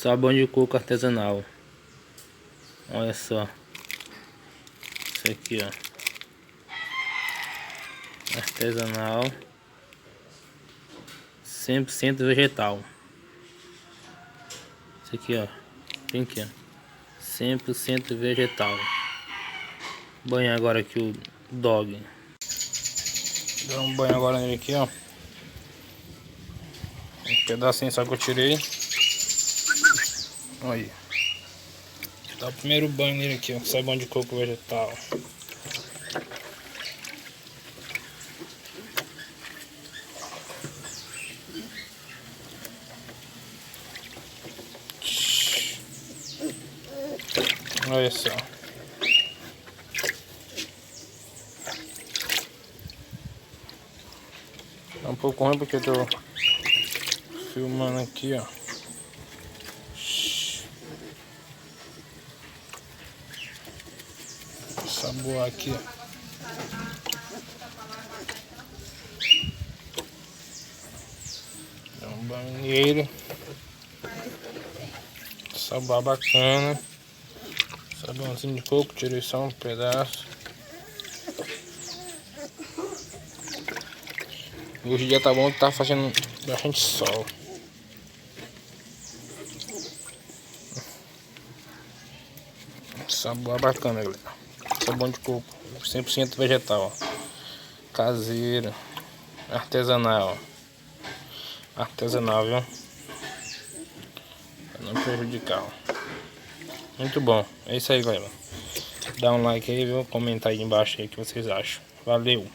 Sabão de coco artesanal. Olha só. Isso aqui, ó. Artesanal. 100% vegetal. Isso aqui, ó. Vem aqui, ó. 100% vegetal. Banho agora aqui o dog. Dá um banho agora nele aqui, ó. Um pedacinho só que eu tirei. Olha aí. Dá o primeiro banho nele aqui, ó. Sabão de coco vegetal. Olha só. Tá um pouco ruim porque eu tô filmando aqui, ó. Saboar aqui, ó. Dá um banheiro. Saboar bacana. Sabãozinho de coco, tirei só um pedaço. Hoje o dia tá bom que tá fazendo bastante sol. Sabor bacana, galera. Sabão de coco, 100% vegetal, ó. Caseiro, artesanal, ó. Artesanal, viu? Pra não prejudicar, ó. Muito bom. É isso aí, galera. Dá um like aí, viu? Comenta aí embaixo aí o que vocês acham. Valeu!